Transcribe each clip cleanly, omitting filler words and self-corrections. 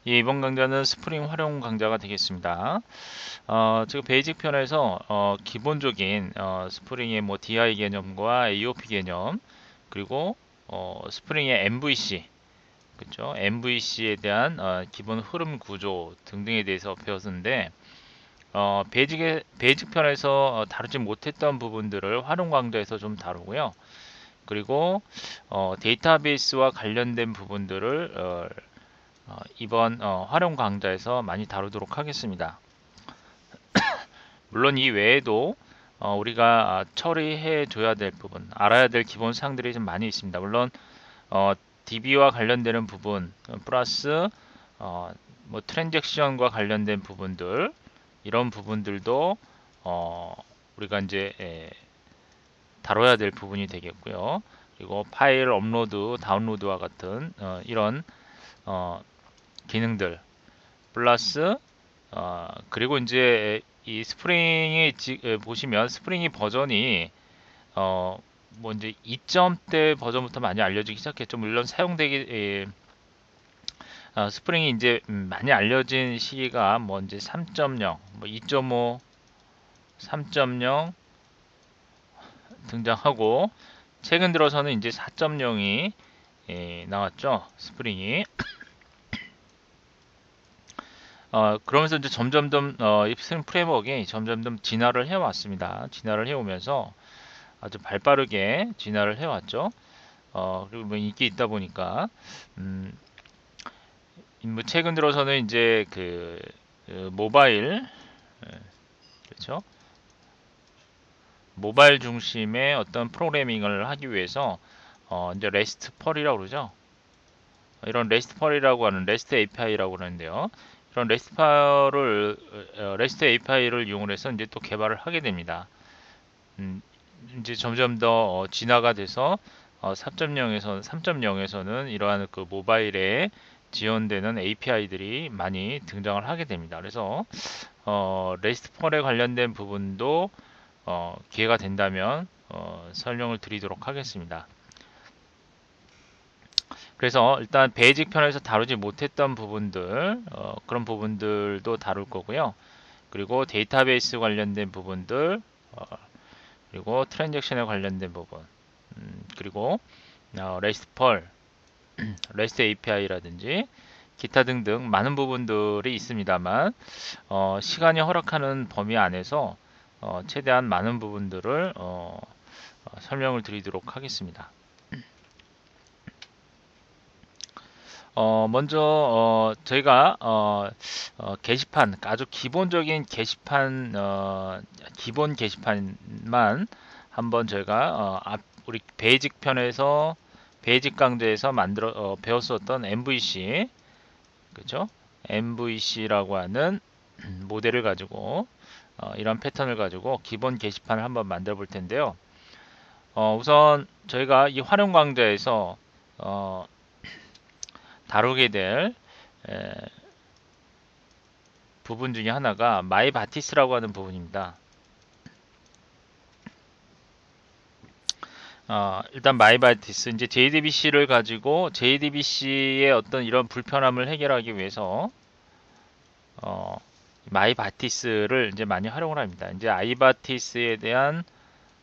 예, 이번 강좌는 스프링 활용 강좌가 되겠습니다. 지금 베이직 편에서 기본적인 스프링의 뭐 DI 개념과 AOP 개념 그리고 스프링의 MVC 그렇죠? MVC에 대한 기본 흐름 구조 등등에 대해서 배웠는데 베이직 편에서 다루지 못했던 부분들을 활용 강좌에서 좀 다루고요. 그리고 데이터베이스와 관련된 부분들을 이번 활용 강좌에서 많이 다루도록 하겠습니다. 물론 이 외에도 우리가 처리해 줘야 될 부분, 알아야 될 기본 사항들이 좀 많이 있습니다. 물론 DB와 관련되는 부분, 플러스 뭐 트랜잭션과 관련된 부분들, 이런 부분들도 우리가 이제 다뤄야 될 부분이 되겠고요. 그리고 파일 업로드, 다운로드와 같은 이런 기능들 플러스 그리고 이제 이 스프링이 보시면 스프링이 버전이 뭐 이제 2점대 버전부터 많이 알려지기 시작했죠. 물론 사용되기 스프링이 이제 많이 알려진 시기가 뭐 이제 3.0, 뭐 2.5, 3.0 등장하고 최근 들어서는 이제 4.0이 나왔죠. 스프링이. 그러면서 이제 점점점 이 스프링 프레임워크가 점점점 진화를 해왔습니다. 진화를 해오면서 아주 발빠르게 진화를 해왔죠. 그리고 뭐 인기 있다 보니까 뭐 최근 들어서는 이제 그 모바일 그렇죠. 모바일 중심의 어떤 프로그래밍을 하기 위해서 이제 레스트펄이라고 그러죠. 이런 레스트펄이라고 하는 레스트 API라고 그러는데요. 이런 레스트 API를 이용해서 이제 또 개발을 하게 됩니다. 이제 점점 더 진화가 돼서 3.0에서는 이러한 그 모바일에 지원되는 API들이 많이 등장을 하게 됩니다. 그래서 레스트펄에 관련된 부분도 기회가 된다면 설명을 드리도록 하겠습니다. 그래서 일단 베이직 편에서 다루지 못했던 부분들 그런 부분들도 다룰 거고요. 그리고 데이터베이스 관련된 부분들 그리고 트랜잭션에 관련된 부분 그리고 레스트펄, REST API라든지 기타 등등 많은 부분들이 있습니다만 시간이 허락하는 범위 안에서 최대한 많은 부분들을 설명을 드리도록 하겠습니다. 먼저 저희가 게시판 아주 기본적인 게시판 기본 게시판만 한번 저희가 우리 베이직 편에서 베이직 강좌에서 만들어 배웠었던 MVC 그렇죠? MVC라고 하는 모델을 가지고 이런 패턴을 가지고 기본 게시판을 한번 만들어 볼 텐데요. 우선 저희가 이 활용 강좌에서 다루게 될 부분 중에 하나가 마이바티스라고 하는 부분입니다. 일단 마이바티스 이제 JDBC를 가지고 JDBC의 어떤 이런 불편함을 해결하기 위해서 마이바티스를 이제 많이 활용을 합니다. 이제 아이바티스에 대한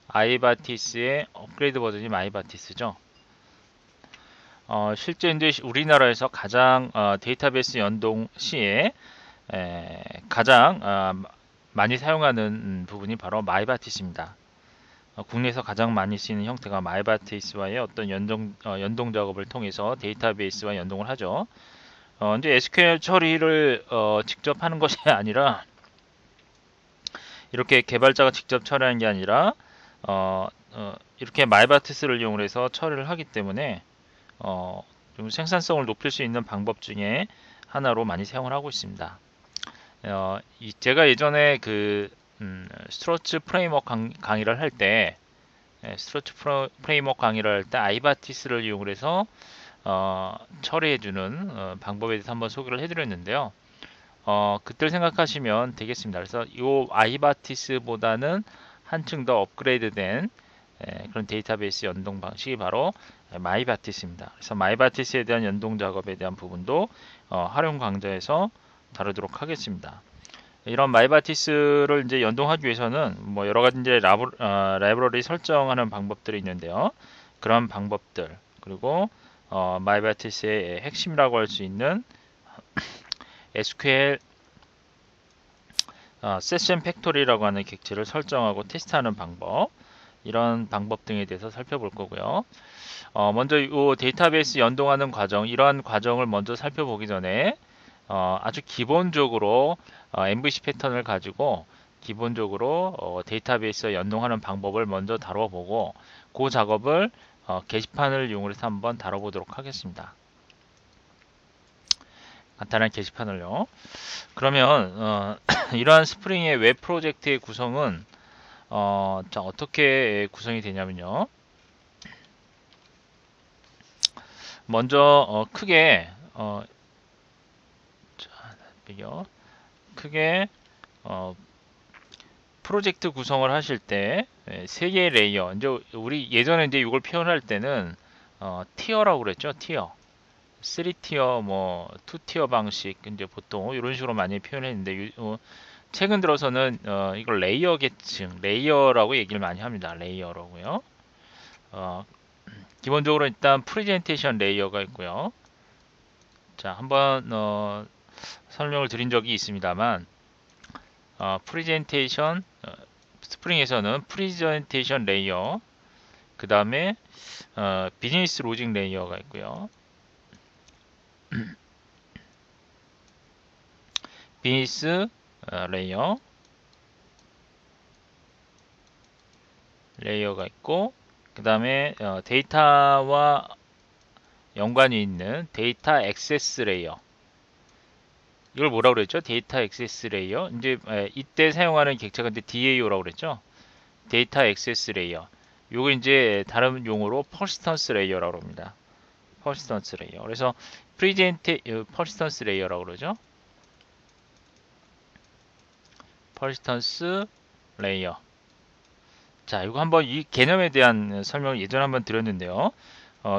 아이바티스의 업그레이드 버전이 마이바티스죠. 실제 이제 우리나라에서 가장 데이터베이스 연동 시에 가장 많이 사용하는 부분이 바로 마이바티스입니다. 국내에서 가장 많이 쓰이는 형태가 마이바티스와의 어떤 연동 작업을 통해서 데이터베이스와 연동을 하죠. 이제 SQL 처리를 직접 하는 것이 아니라 이렇게 개발자가 직접 처리하는 게 아니라 이렇게 마이바티스를 이용해서 처리를 하기 때문에 좀 생산성을 높일 수 있는 방법 중에 하나로 많이 사용을 하고 있습니다. 제가 예전에 그 스트로츠 프레임워크 강의를 할 때 스트로츠 프레임워크 강의를 할 때 아이바티스를 이용을 해서 처리해주는 방법에 대해서 한번 소개를 해드렸는데요. 그때를 생각하시면 되겠습니다. 그래서 이 아이바티스보다는 한층 더 업그레이드된 그런 데이터베이스 연동 방식이 바로 마이바티스입니다. 그래서 마이바티스에 대한 연동 작업에 대한 부분도 활용 강좌에서 다루도록 하겠습니다. 이런 마이바티스를 이제 연동하기 위해서는 뭐 여러 가지 이제 라이브러리 설정하는 방법들이 있는데요. 그런 방법들 그리고 마이바티스의 핵심이라고 할 수 있는 SQL 세션 팩토리라고 하는 객체를 설정하고 테스트하는 방법 이런 방법 등에 대해서 살펴볼 거고요. 먼저 이 데이터베이스 연동하는 과정 이러한 과정을 먼저 살펴보기 전에 아주 기본적으로 MVC 패턴을 가지고 기본적으로 데이터베이스 연동하는 방법을 먼저 다뤄보고 그 작업을 게시판을 이용해서 한번 다뤄보도록 하겠습니다. 간단한 게시판을요. 그러면 이러한 스프링의 웹 프로젝트의 구성은 자, 어떻게 구성이 되냐면요. 먼저 크게 프로젝트 구성을 하실 때 세 개의 레이어 이제 우리 예전에 이제 이걸 표현할 때는 티어라고 그랬죠. 티어 3티어 뭐 2티어 방식 이제 보통 이런 식으로 많이 표현했는데 최근 들어서는 이걸 레이어 계층 레이어라고 얘기를 많이 합니다. 레이어라고요. 기본적으로 일단 프레젠테이션 레이어가 있고요. 자, 한번 설명을 드린 적이 있습니다만 프레젠테이션 스프링에서는 프레젠테이션 레이어 그 다음에 비즈니스 로직 레이어가 있고요. 비즈니스 레이어가 있고 그 다음에 데이터와 연관이 있는 데이터 액세스 레이어 이걸 뭐라고 그랬죠? 데이터 액세스 레이어 이제 이때 사용하는 객체가 이제 DAO라고 그랬죠? 데이터 액세스 레이어 요거 이제 다른 용어로 퍼시스턴스 레이어라고 합니다. 퍼시스턴스 레이어 그래서 퍼시스턴스 레이어라고 그러죠? 퍼시스턴스 레이어 자, 이거 한번 이 개념에 대한 설명을 예전에 한번 드렸는데요.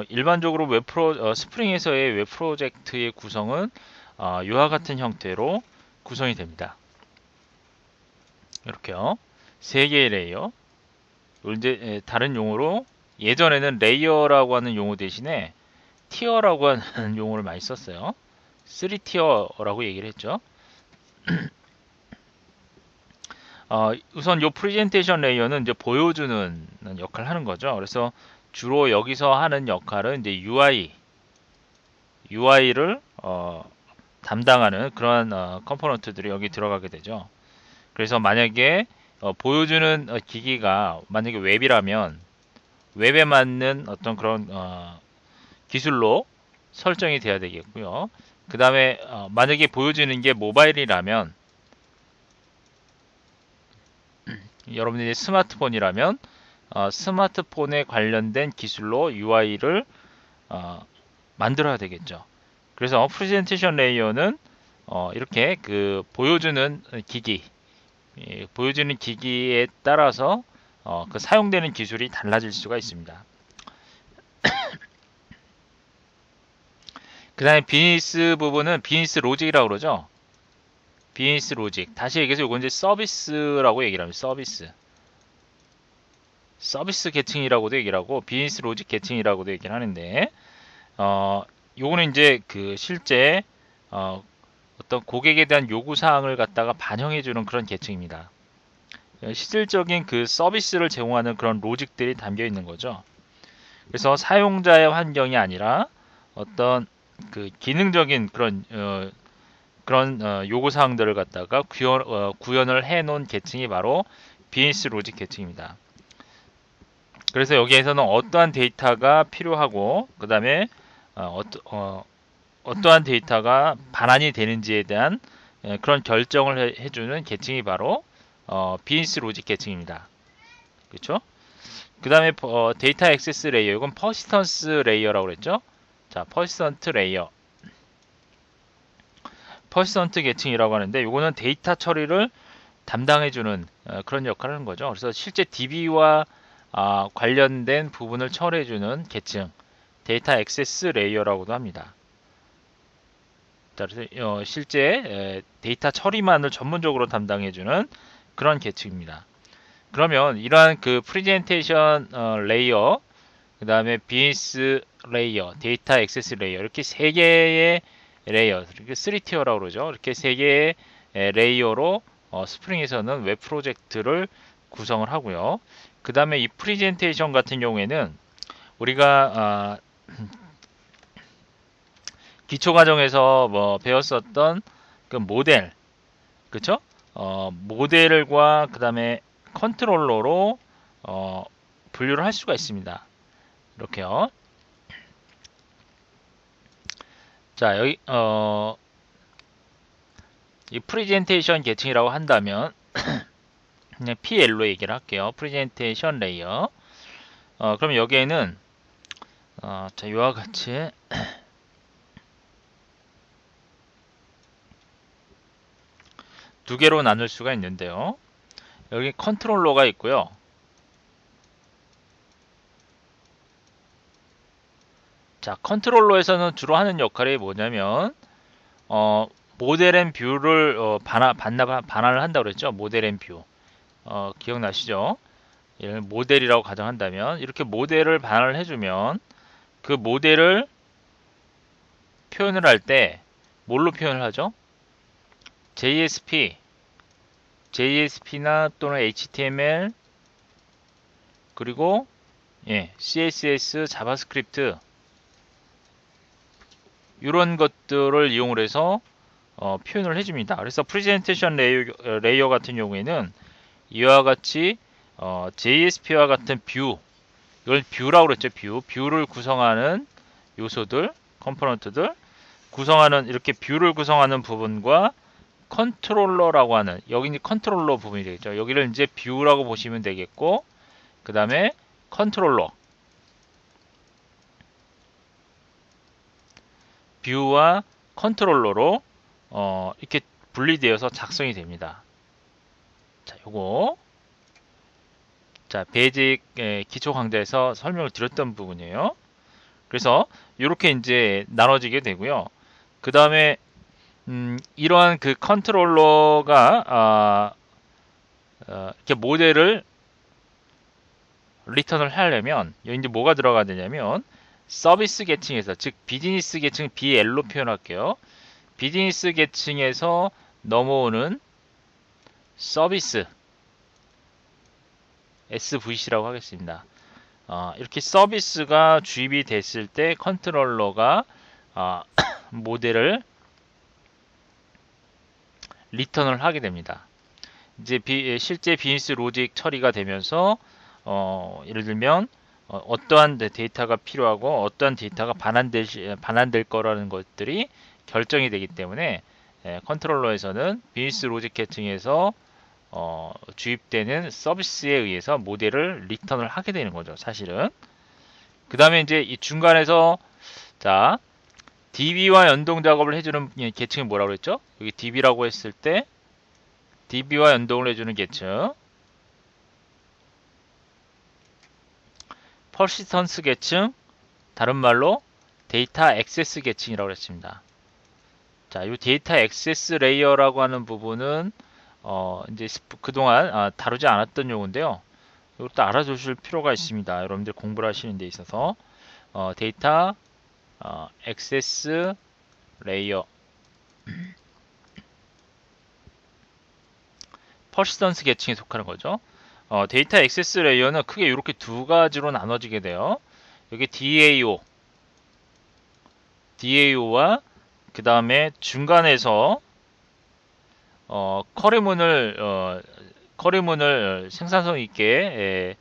일반적으로 스프링에서의 웹 프로젝트의 구성은 이와 같은 형태로 구성이 됩니다. 이렇게요. 세 개의 레이어. 이제 다른 용어로 예전에는 레이어라고 하는 용어 대신에 티어라고 하는 용어를 많이 썼어요. 3티어라고 얘기를 했죠. 우선 이 프레젠테이션 레이어는 이제 보여주는 역할을 하는 거죠. 그래서 주로 여기서 하는 역할은 이제 UI를 담당하는 그런 컴포넌트들이 여기 들어가게 되죠. 그래서 만약에 보여주는 기기가 만약에 웹이라면 웹에 맞는 어떤 그런 기술로 설정이 돼야 되겠고요. 그 다음에 만약에 보여주는 게 모바일이라면 여러분들이 스마트폰이라면 스마트폰에 관련된 기술로 UI를 만들어야 되겠죠. 그래서 프레젠테이션 레이어는 이렇게 그 보여주는 기기에 따라서 그 사용되는 기술이 달라질 수가 있습니다. 그 다음에 비즈니스 부분은 비즈니스 로직이라고 그러죠. 비즈니스 로직. 다시 얘기해서 이건 이제 서비스라고 얘기를 합니다. 서비스 계층이라고도 얘기를 하고 비즈니스 로직 계층이라고도 얘기를 하는데 요거는 이제 그 실제 어떤 고객에 대한 요구 사항을 갖다가 반영해 주는 그런 계층입니다. 실질적인 그 서비스를 제공하는 그런 로직들이 담겨 있는 거죠. 그래서 사용자의 환경이 아니라 어떤 그 기능적인 그런 요구 사항들을 갖다가 구현을 해 놓은 계층이 바로 비즈니스 로직 계층입니다. 그래서 여기에서는 어떠한 데이터가 필요하고 그 다음에 어떠한 데이터가 반환이 되는지에 대한 그런 결정을 해주는 계층이 바로 비즈니스 로직 계층입니다. 그렇죠? 그 다음에 데이터 액세스 레이어 이건 퍼시스턴스 레이어라고 그랬죠? 자, 퍼시스턴트 레이어 퍼시스턴트 계층이라고 하는데 이거는 데이터 처리를 담당해주는 그런 역할을 하는 거죠. 그래서 실제 DB와 관련된 부분을 처리해주는 계층 데이터 액세스 레이어라고도 합니다. 자, 그래서 실제 데이터 처리만을 전문적으로 담당해주는 그런 계층입니다. 그러면 이러한 그 프레젠테이션 레이어, 그 다음에 비즈니스 레이어, 데이터 액세스 레이어, 이렇게 세 개의 레이어, 이렇게 3티어라고 그러죠. 이렇게 세 개의 레이어로 스프링에서는 웹 프로젝트를 구성을 하고요. 그 다음에 이 프레젠테이션 같은 경우에는 우리가 기초 과정에서 뭐 배웠었던 그 모델, 그쵸? 모델과 그 다음에 컨트롤러로 분류를 할 수가 있습니다. 이렇게요. 자, 여기 이 프레젠테이션 계층이라고 한다면 그냥 PL로 얘기를 할게요. 프레젠테이션 레이어. 그럼 여기에는 자, 이와 같이 두 개로 나눌 수가 있는데요. 여기 컨트롤러가 있고요. 자, 컨트롤러에서는 주로 하는 역할이 뭐냐면 모델 앤 뷰를 반환을 한다고 그랬죠. 모델 앤 뷰. 기억나시죠? 얘를 모델이라고 가정한다면 이렇게 모델을 반환을 해주면 그 모델을 표현을 할 때 뭘로 표현을 하죠? JSP나 또는 HTML 그리고 CSS, 자바스크립트 이런 것들을 이용을 해서 표현을 해줍니다. 그래서 프레젠테이션 레이어 같은 경우에는 이와 같이 JSP와 같은 뷰, 이걸 뷰라고 그랬죠. 뷰를 구성하는 요소들, 컴포넌트들 구성하는 이렇게 뷰를 구성하는 부분과 컨트롤러라고 하는 여기 이제 컨트롤러 부분이 되겠죠. 여기를 이제 뷰라고 보시면 되겠고 그 다음에 컨트롤러 뷰와 컨트롤러로 이렇게 분리되어서 작성이 됩니다. 자, 요거 자 베이직 기초 강좌에서 설명을 드렸던 부분이에요. 그래서 이렇게 이제 나눠지게 되고요. 그 다음에 이러한 그 컨트롤러가 이렇게 모델을 리턴을 하려면 여기 이제 뭐가 들어가야 되냐면 서비스 계층에서 즉 비즈니스 계층 BL로 표현할게요. 비즈니스 계층에서 넘어오는 서비스 SVC라고 하겠습니다. 이렇게 서비스가 주입이 됐을 때 컨트롤러가 모델을 리턴을 하게 됩니다. 이제 실제 비즈니스 로직 처리가 되면서 예를 들면 어떠한 데이터가 필요하고 어떠한 데이터가 반환될 거라는 것들이 결정이 되기 때문에 컨트롤러에서는 비즈니스 로직 계층에서 주입되는 서비스에 의해서 모델을 리턴을 하게 되는 거죠. 사실은. 그 다음에 이제 이 중간에서 자 DB와 연동 작업을 해주는 계층이 뭐라고 그랬죠? 여기 DB라고 했을 때 DB와 연동을 해주는 계층 퍼시스턴스 계층 다른 말로 데이터 액세스 계층이라고 했습니다. 자, 이 데이터 액세스 레이어라고 하는 부분은 이제 그동안 다루지 않았던 용어인데요. 이것도 알아두실 필요가 있습니다. 여러분들 공부를 하시는 데 있어서 데이터 액세스 레이어 퍼시스턴스 계층에 속하는 거죠. 데이터 액세스 레이어는 크게 이렇게 두 가지로 나눠지게 돼요. 여기 DAO와 그 다음에 중간에서 커리문을 생산성 있게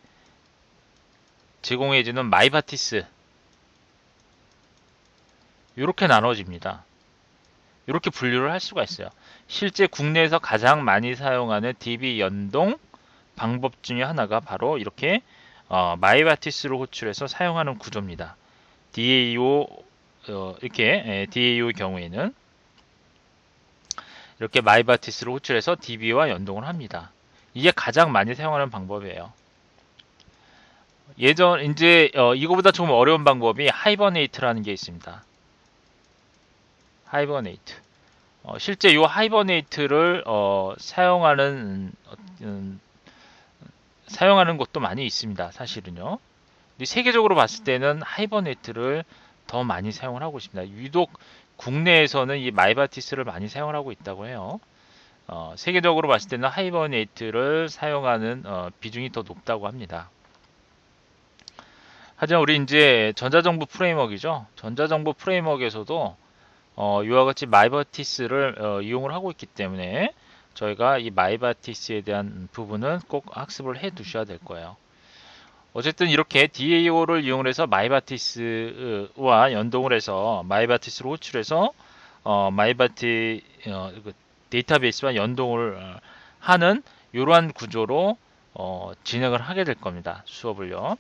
제공해주는 마이바티스 이렇게 나눠집니다. 이렇게 분류를 할 수가 있어요. 실제 국내에서 가장 많이 사용하는 DB 연동 방법 중에 하나가 바로 이렇게 마이바티스로 호출해서 사용하는 구조입니다. DAO 이렇게 DAO 경우에는 이렇게 마이바티스로 호출해서 DB와 연동을 합니다. 이게 가장 많이 사용하는 방법이에요. 이제 이거보다 조금 어려운 방법이 하이버네이트라는 게 있습니다. 하이버네이트. 실제 이 하이버네이트를 음, 사용하는 곳도 많이 있습니다. 사실은요. 근데 세계적으로 봤을 때는 하이버네이트를 더 많이 사용을 하고 있습니다. 유독 국내에서는 이 마이바티스를 많이 사용을 하고 있다고 해요. 세계적으로 봤을 때는 하이버네이트를 사용하는 비중이 더 높다고 합니다. 하지만 우리 이제 전자정보 프레임워크이죠. 전자정보 프레임워크에서도 이와 같이 마이바티스를 이용을 하고 있기 때문에 저희가 이 마이바티스에 대한 부분은 꼭 학습을 해 두셔야 될 거예요. 어쨌든 이렇게 DAO를 이용을 해서 마이바티스와 연동을 해서 마이바티스로 호출해서 그 데이터베이스와 연동을 하는 이러한 구조로 진행을 하게 될 겁니다. 수업을요.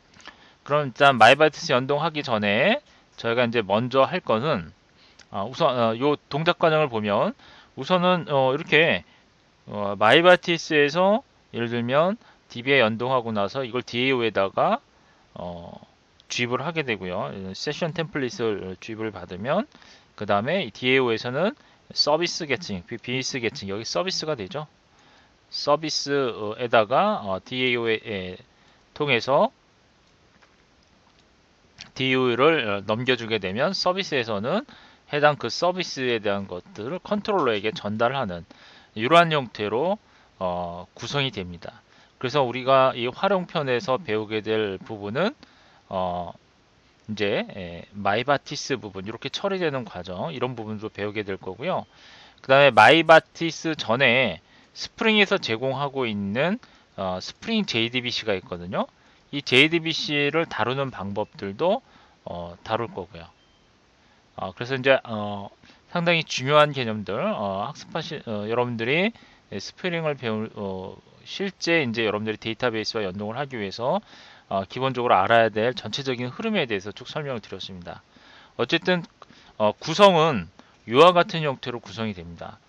그럼 일단 마이바티스 연동하기 전에 저희가 이제 먼저 할 것은 우선 요 동작 과정을 보면 우선은 이렇게 마이바티스에서 예를 들면 DB에 연동하고 나서 이걸 DAO에다가 주입을 하게 되고요. 세션 템플릿을 주입을 받으면 그 다음에 DAO에서는 서비스 계층, 비즈니스 계층 여기 서비스가 되죠. 서비스에다가 DAO에 통해서 DAO를 넘겨주게 되면 서비스에서는 해당 그 서비스에 대한 것들을 컨트롤러에게 전달하는 이러한 형태로 구성이 됩니다. 그래서 우리가 이 활용편에서 배우게 될 부분은 이제 마이바티스 부분 이렇게 처리되는 과정 이런 부분도 배우게 될 거고요. 그 다음에 마이바티스 전에 스프링에서 제공하고 있는 스프링 JDBC가 있거든요. 이 JDBC를 다루는 방법들도 다룰 거고요. 그래서 이제 상당히 중요한 개념들 여러분들이 스프링을 배울 실제 이제 여러분들이 데이터베이스와 연동을 하기 위해서 기본적으로 알아야 될 전체적인 흐름에 대해서 쭉 설명을 드렸습니다. 어쨌든 구성은 이와 같은 형태로 구성이 됩니다.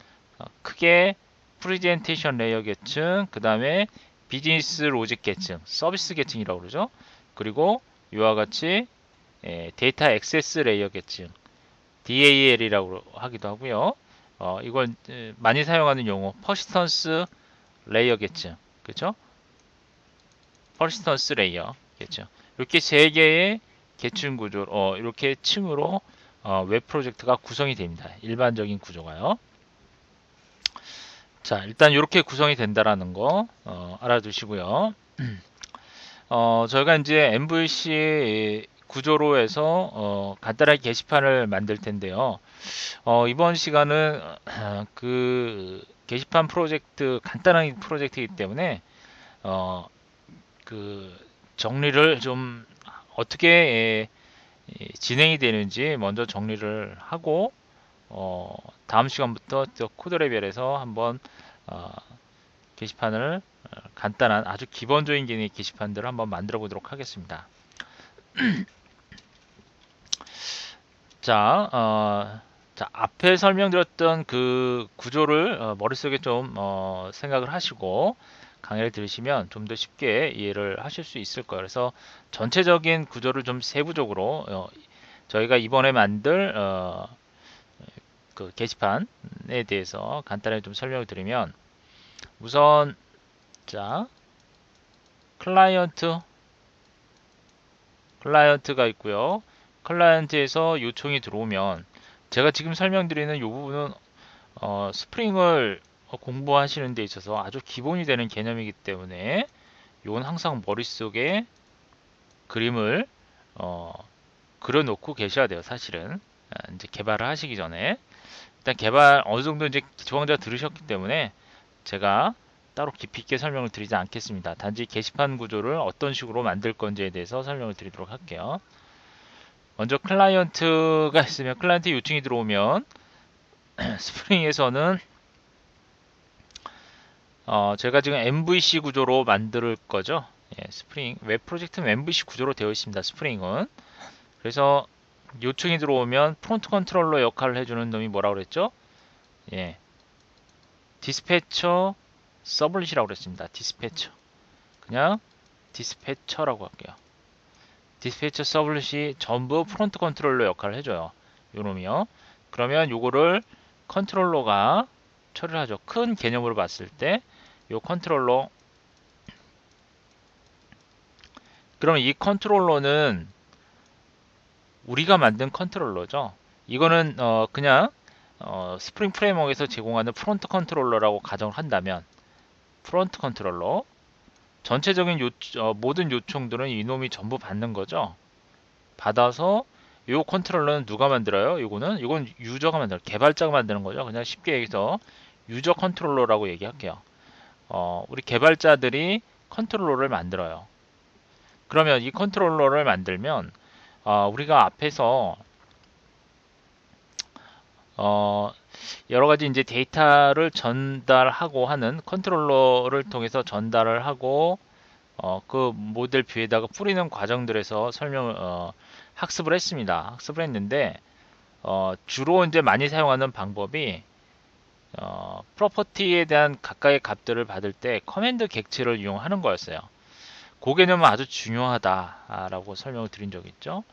크게 프레젠테이션 레이어 계층, 그 다음에 비즈니스 로직 계층, 서비스 계층이라고 그러죠. 그리고 이와 같이 데이터 액세스 레이어 계층, DAL이라고 하기도 하고요. 이걸 많이 사용하는 용어, 퍼시스턴스 레이어 계층, 그렇죠? 퍼시스턴스 레이어 계층. 이렇게 세 개의 계층 구조, 이렇게 층으로 웹 프로젝트가 구성이 됩니다. 일반적인 구조가요. 자, 일단 이렇게 구성이 된다라는 거 알아두시고요. 저희가 이제 MVC 구조로 해서 간단하게 게시판을 만들 텐데요. 이번 시간은 그 게시판 프로젝트 간단한 프로젝트이기 때문에 그 정리를 좀 어떻게 진행이 되는지 먼저 정리를 하고 다음 시간부터 코드 레벨에서 한번 게시판을 간단한 아주 기본적인 개념의 게시판들을 한번 만들어 보도록 하겠습니다. 자, 앞에 설명드렸던 그 구조를 머릿속에 좀 생각을 하시고 강의를 들으시면 좀 더 쉽게 이해를 하실 수 있을 거예요. 그래서 전체적인 구조를 좀 세부적으로 저희가 이번에 만들 그 게시판에 대해서 간단하게 좀 설명을 드리면 우선 자 클라이언트가 있고요. 클라이언트에서 요청이 들어오면 제가 지금 설명드리는 이 부분은 스프링을 공부하시는 데 있어서 아주 기본이 되는 개념이기 때문에 이건 항상 머릿속에 그림을 그려놓고 계셔야 돼요. 사실은 이제 개발을 하시기 전에 일단 개발 어느 정도 이제 기초강좌 들으셨기 때문에 제가 따로 깊이 있게 설명을 드리지 않겠습니다. 단지 게시판 구조를 어떤 식으로 만들 건지에 대해서 설명을 드리도록 할게요. 먼저 클라이언트가 있으면 클라이언트 요청이 들어오면 스프링에서는 제가 지금 MVC 구조로 만들 거죠. 스프링 웹 프로젝트는 MVC 구조로 되어 있습니다. 스프링은 그래서 요청이 들어오면 프론트 컨트롤러 역할을 해주는 놈이 뭐라고 그랬죠? 디스패처 서블릿이라고 그랬습니다. 디스패처 그냥 디스패처라고 할게요. 디스패처 서블릿이 전부 프론트 컨트롤러 역할을 해줘요. 요놈이요. 그러면 요거를 컨트롤러가 처리를 하죠. 큰 개념으로 봤을 때 요 컨트롤러, 그러면 이 컨트롤러는 우리가 만든 컨트롤러죠. 이거는 그냥 스프링 프레임워크에서 제공하는 프론트 컨트롤러라고 가정을 한다면, 프론트 컨트롤러 전체적인 모든 요청들은 이놈이 전부 받는 거죠. 받아서 요 컨트롤러는 누가 만들어요? 이건 유저가 만들어요. 개발자가 만드는 거죠. 그냥 쉽게 얘기해서 유저 컨트롤러라고 얘기할게요. 우리 개발자들이 컨트롤러를 만들어요. 그러면 이 컨트롤러를 만들면 우리가 앞에서 여러 가지 이제 데이터를 전달하고 하는 컨트롤러를 통해서 전달을 하고 그 모델 뷰에다가 뿌리는 과정들에서 학습을 했습니다. 학습을 했는데 주로 이제 많이 사용하는 방법이 프로퍼티에 대한 각각의 값들을 받을 때 커맨드 객체를 이용하는 거였어요. 그 개념은 아주 중요하다라고 설명을 드린 적이 있죠.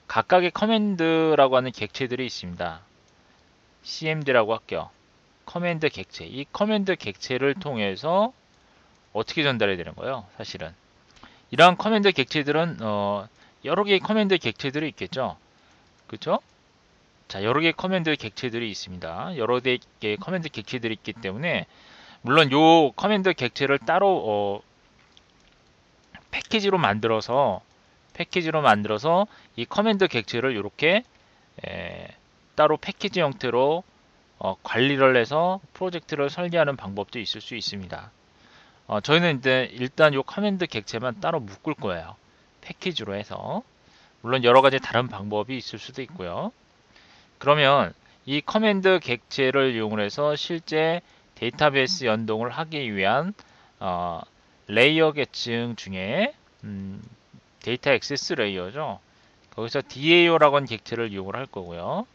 각각의 커맨드라고 하는 객체들이 있습니다. cmd라고 할게요. 커맨드 객체. 이 커맨드 객체를 통해서 어떻게 전달해야 되는 거예요? 사실은 이러한 커맨드 객체들은 여러 개의 커맨드 객체들이 있겠죠. 그렇죠? 자, 여러 개의 커맨드 객체들이 있습니다. 여러 개의 커맨드 객체들이 있기 때문에 물론 요 커맨드 객체를 따로 패키지로 만들어서 이 커맨드 객체를 이렇게 따로 패키지 형태로 관리를 해서 프로젝트를 설계하는 방법도 있을 수 있습니다. 저희는 이제 일단 이 커맨드 객체만 따로 묶을 거예요. 패키지로 해서. 물론 여러 가지 다른 방법이 있을 수도 있고요. 그러면 이 커맨드 객체를 이용해서 실제 데이터베이스 연동을 하기 위한 레이어 계층 중에 데이터 액세스 레이어죠. 거기서 DAO라고 하는 객체를 이용을 할 거고요.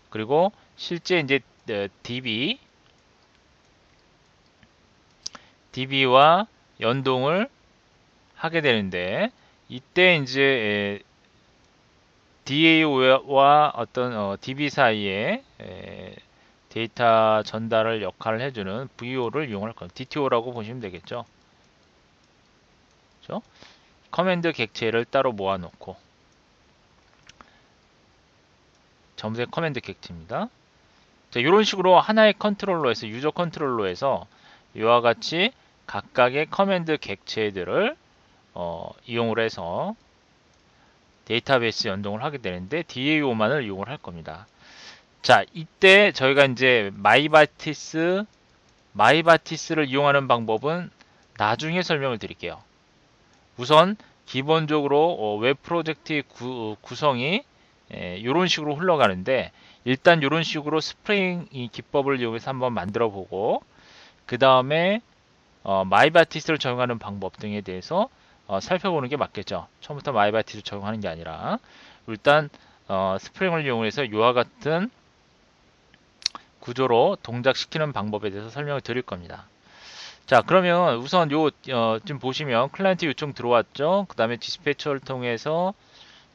그리고 실제 이제 DB와 연동을 하게 되는데 이때 이제 DAO와 어떤 DB 사이에 데이터 전달을 역할을 해주는 VO를 이용할 겁니다. DTO라고 보시면 되겠죠. 그렇죠? 커맨드 객체를 따로 모아놓고 전부 다 커맨드 객체입니다. 자, 이런 식으로 하나의 컨트롤러에서 유저 컨트롤러에서 이와 같이 각각의 커맨드 객체들을 이용을 해서 데이터베이스 연동을 하게 되는데 DAO만을 이용을 할 겁니다. 자, 이때 저희가 이제 마이바티스를 이용하는 방법은 나중에 설명을 드릴게요. 우선 기본적으로 웹 프로젝트의 구성이 이런 식으로 흘러가는데 일단 이런 식으로 스프링 기법을 이용해서 한번 만들어 보고 그 다음에 마이바티스를 적용하는 방법 등에 대해서 살펴보는 게 맞겠죠. 처음부터 마이바티스를 적용하는 게 아니라 일단 스프링을 이용해서 이와 같은 구조로 동작시키는 방법에 대해서 설명을 드릴 겁니다. 자, 그러면 우선 지금 보시면 클라이언트 요청 들어왔죠. 그 다음에 디스패처를 통해서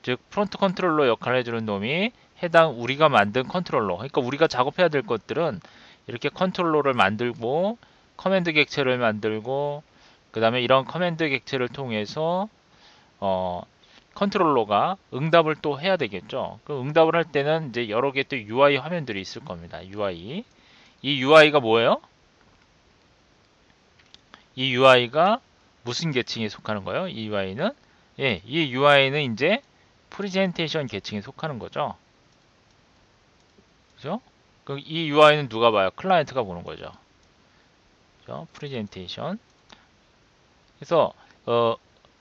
즉 프론트 컨트롤러 역할을 해주는 놈이 해당 우리가 만든 컨트롤러, 그러니까 우리가 작업해야 될 것들은 이렇게 컨트롤러를 만들고 커맨드 객체를 만들고 그 다음에 이런 커맨드 객체를 통해서 컨트롤러가 응답을 또 해야 되겠죠. 그 응답을 할 때는 이제 여러 개 또 UI 화면들이 있을 겁니다. UI. 이 UI가 뭐예요? 이 UI가 무슨 계층에 속하는 거예요? 이 UI는? 예, 이 UI는 이제 프레젠테이션 계층에 속하는 거죠. 그죠? 그럼 이 UI는 누가 봐요? 클라이언트가 보는 거죠. 그죠? 프레젠테이션. 그래서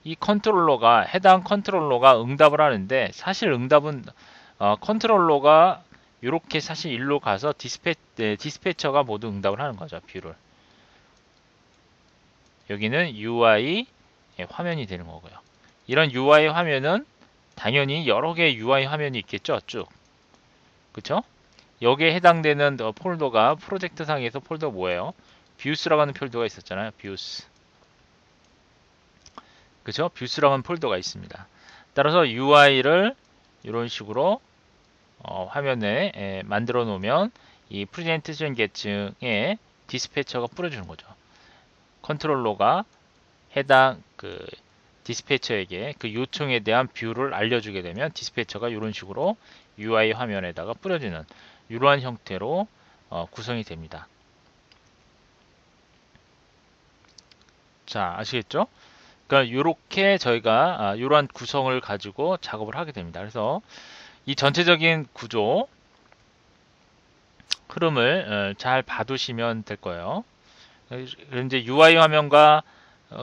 이 컨트롤러가 해당 컨트롤러가 응답을 하는데 사실 응답은 컨트롤러가 이렇게 사실 일로 가서 디스패처가 모두 응답을 하는 거죠. 뷰를. 여기는 UI 화면이 되는 거고요. 이런 UI 화면은 당연히 여러 개의 UI 화면이 있겠죠. 쭉. 그쵸? 여기에 해당되는 폴더가 프로젝트 상에서 폴더가 뭐예요? 뷰스라고 하는 폴더가 있었잖아요. 뷰스. 그죠? 뷰스라고 하는 폴더가 있습니다. 따라서 UI를 이런 식으로 화면에 만들어 놓으면 이 프레젠테이션 계층에 디스패처가 뿌려주는 거죠. 컨트롤러가 해당 그 디스패처에게 그 요청에 대한 뷰를 알려주게 되면 디스패처가 이런 식으로 UI 화면에다가 뿌려지는 이러한 형태로 구성이 됩니다. 자, 아시겠죠? 그러니까 이렇게 저희가 이러한 구성을 가지고 작업을 하게 됩니다. 그래서 이 전체적인 구조 흐름을 잘 봐두시면 될 거예요. 이제 UI 화면과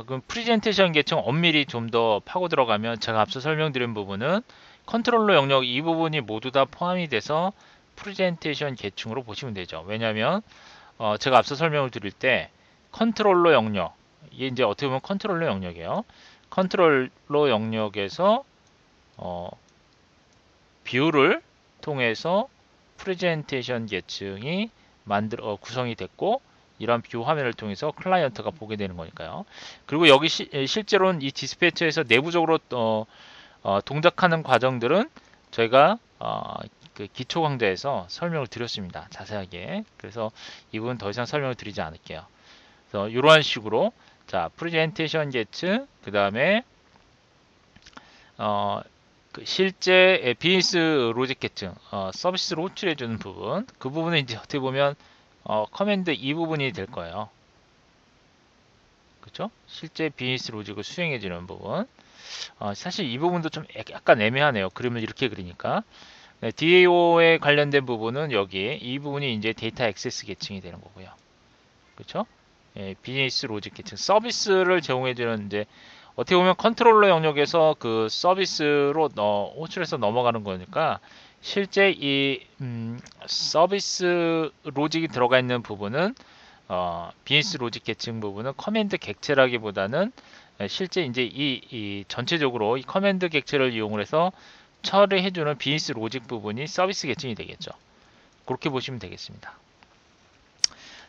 그럼 프레젠테이션 계층 엄밀히 좀 더 파고 들어가면 제가 앞서 설명드린 부분은 컨트롤러 영역 이 부분이 모두 다 포함이 돼서 프레젠테이션 계층으로 보시면 되죠. 왜냐하면 제가 앞서 설명을 드릴 때 컨트롤러 영역 이게 이제 어떻게 보면 컨트롤러 영역이에요. 컨트롤러 영역에서 뷰를 통해서 프레젠테이션 계층이 구성이 됐고 이런 뷰 화면을 통해서 클라이언트가 보게 되는 거니까요. 그리고 여기 실제로는 이 디스패처에서 내부적으로 동작하는 과정들은 저희가 그 기초 강좌에서 설명을 드렸습니다. 자세하게. 그래서 이 부분 더 이상 설명을 드리지 않을게요. 그래서 이러한 식으로 자 프레젠테이션 계층 그 다음에 그 실제 비즈니스 로직 계층 서비스로 호출해주는 부분 그 부분은 이제 어떻게 보면 커맨드 이 부분이 될 거예요. 그렇죠? 실제 비즈니스 로직을 수행해주는 부분. 사실 이 부분도 좀 약간 애매하네요. 그림을 이렇게 그리니까. 네, DAO에 관련된 부분은 여기 이 부분이 이제 데이터 액세스 계층이 되는 거고요. 그렇죠? 예, 비즈니스 로직 계층 서비스를 제공해주는 이제 어떻게 보면 컨트롤러 영역에서 그 서비스로 호출해서 넘어가는 거니까 실제 이 서비스 로직이 들어가 있는 부분은 비즈니스 로직 계층 부분은 커맨드 객체라기보다는 실제 이제 이 전체적으로 이 커맨드 객체를 이용을 해서 처리해주는 비즈니스 로직 부분이 서비스 계층이 되겠죠. 그렇게 보시면 되겠습니다.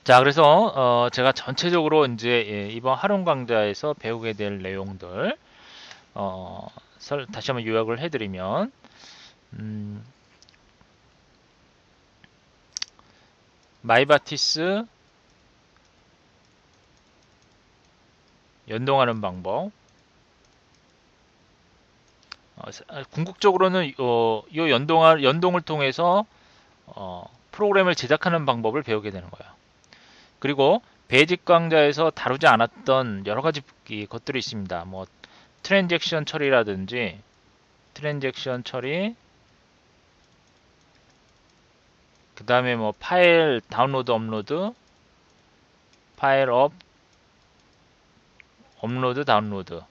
자, 그래서 제가 전체적으로 이제 이번 활용 강좌에서 배우게 될 내용들 다시 한번 요약을 해드리면 마이바티스 연동하는 방법 궁극적으로는 이 연동을 통해서 프로그램을 제작하는 방법을 배우게 되는 거예요. 그리고 베이직 강좌에서 다루지 않았던 여러 가지 것들이 있습니다. 뭐 트랜잭션 처리라든지 트랜잭션 처리 그 다음에 뭐 파일 다운로드 업로드 파일 업로드 다운로드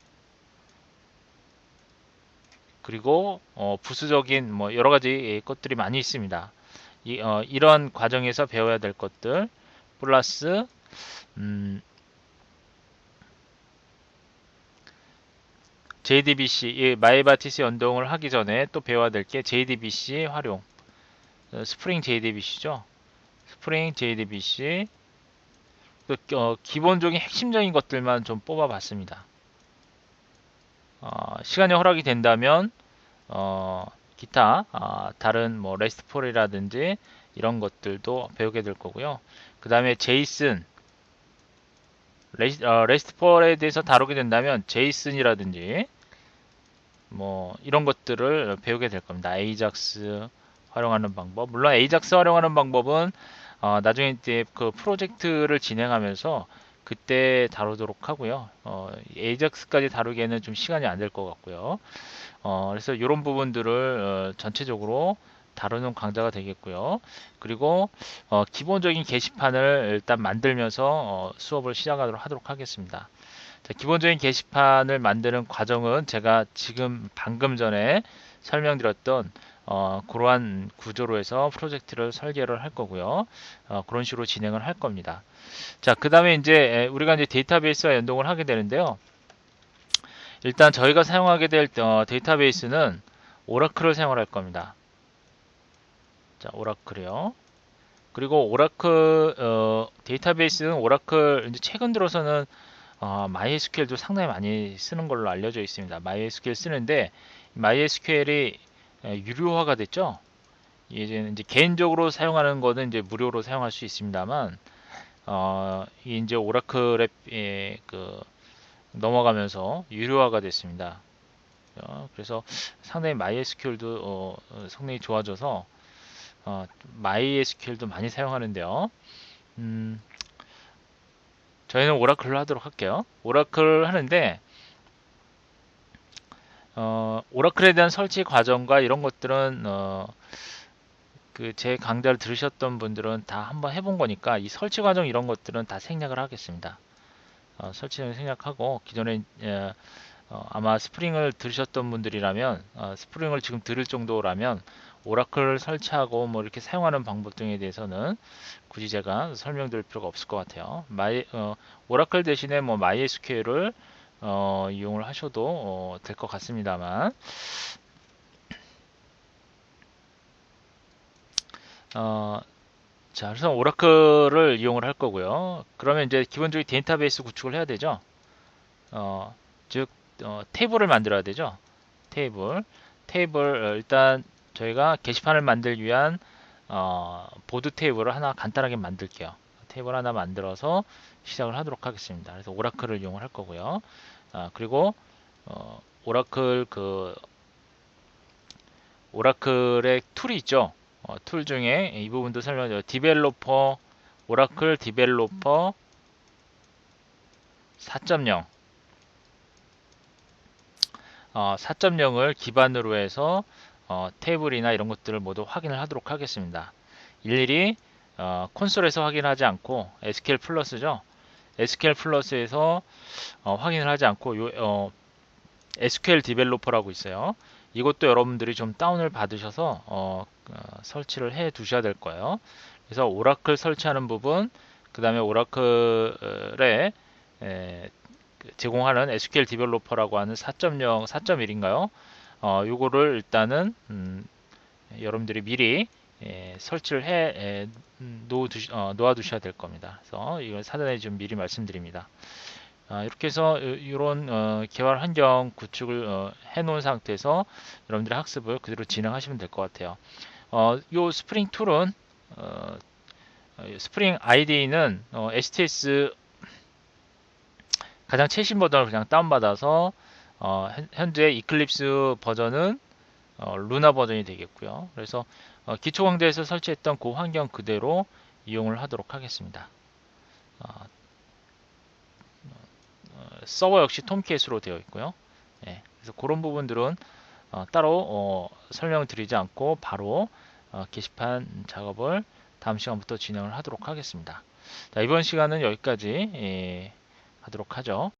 그리고 부수적인 뭐 여러 가지 것들이 많이 있습니다. 이런 과정에서 배워야 될 것들 플러스 JDBC 마이바티스 연동을 하기 전에 또 배워야 될 게 JDBC 활용 스프링 JDBC죠. 스프링 JDBC 기본적인 핵심적인 것들만 좀 뽑아봤습니다. 시간이 허락이 된다면 기타 다른 뭐 레스트폴이라든지 이런 것들도 배우게 될 거고요. 그 다음에 제이슨 레스트폴에 대해서 다루게 된다면 제이슨이라든지 뭐 이런 것들을 배우게 될 겁니다. 에이작스 활용하는 방법. 물론 에이작스 활용하는 방법은 나중에 이제 그 프로젝트를 진행하면서 그때 다루도록 하고요. 에이작스까지 다루기에는 좀 시간이 안 될 것 같고요. 그래서 이런 부분들을 전체적으로 다루는 강좌가 되겠고요. 그리고 기본적인 게시판을 일단 만들면서 수업을 시작하도록 하겠습니다. 자, 기본적인 게시판을 만드는 과정은 제가 지금 방금 전에 설명드렸던 그러한 구조로 해서 프로젝트를 설계를 할 거고요. 그런 식으로 진행을 할 겁니다. 자, 그 다음에 이제 우리가 이제 데이터베이스와 연동을 하게 되는데요. 일단 저희가 사용하게 될 데이터베이스는 오라클을 사용할 겁니다. 자, 오라클이요. 그리고 오라클 데이터베이스는 오라클 이제 최근 들어서는 MySQL도 상당히 많이 쓰는 걸로 알려져 있습니다. MySQL 쓰는데 MySQL이 유료화가 됐죠. 이제 개인적으로 사용하는 거는 이제 무료로 사용할 수 있습니다만, 이제 오라클에 넘어가면서 유료화가 됐습니다. 그래서 상당히 MySQL도 상당히 좋아져서 MySQL도 많이 사용하는데요. 저희는 오라클로 하도록 할게요. 오라클 하는데 오라클에 대한 설치 과정과 이런 것들은 제 강좌를 들으셨던 분들은 다 한번 해본 거니까 이 설치 과정 이런 것들은 다 생략을 하겠습니다. 설치는 생략하고 기존에 아마 스프링을 들으셨던 분들이라면 스프링을 지금 들을 정도라면 오라클 설치하고 뭐 이렇게 사용하는 방법 등에 대해서는 굳이 제가 설명드릴 필요가 없을 것 같아요. 오라클 대신에 뭐 MySQL을 이용을 하셔도 될 것 같습니다만 자, 그래서 오라클을 이용을 할 거고요. 그러면 이제 기본적인 데이터베이스 구축을 해야 되죠. 즉 테이블을 만들어야 되죠. 테이블 일단 저희가 게시판을 만들기 위한 보드 테이블을 하나 간단하게 만들게요. 테이블 하나 만들어서 시작을 하도록 하겠습니다. 그래서 오라클을 이용을 할 거고요. 그리고 오라클 오라클의 툴이 있죠. 툴 중에 이 부분도 설명해요. 디벨로퍼 오라클 디벨로퍼 4.0 4.0을 기반으로 해서 테이블이나 이런 것들을 모두 확인을 하도록 하겠습니다. 일일이 콘솔에서 확인하지 않고 SQL 플러스죠. SQL 플러스에서 확인을 하지 않고 SQL 디벨로퍼라고 있어요. 이것도 여러분들이 좀 다운을 받으셔서 설치를 해 두셔야 될 거예요. 그래서 오라클 설치하는 부분, 그 다음에 오라클에 제공하는 SQL 디벨로퍼라고 하는 4.0, 4.1인가요? 요거를 일단은 여러분들이 미리 설치를 해 놓아 두셔야 될 겁니다. 그래서 이걸 사전에 좀 미리 말씀드립니다. 이렇게 해서 이런 개발 환경 구축을 해 놓은 상태에서 여러분들의 학습을 그대로 진행하시면 될 것 같아요. 요 스프링 툴은 스프링 ID는 STS 가장 최신 버전을 그냥 다운받아서 현재 이클립스 버전은 루나 버전이 되겠고요. 그래서 기초 강좌에서 설치했던 그 환경 그대로 이용을 하도록 하겠습니다. 서버 역시 톰캣으로 되어 있고요. 그래서 그런 부분들은 따로 설명을 드리지 않고 바로 게시판 작업을 다음 시간부터 진행을 하도록 하겠습니다. 자, 이번 시간은 여기까지 하도록 하죠.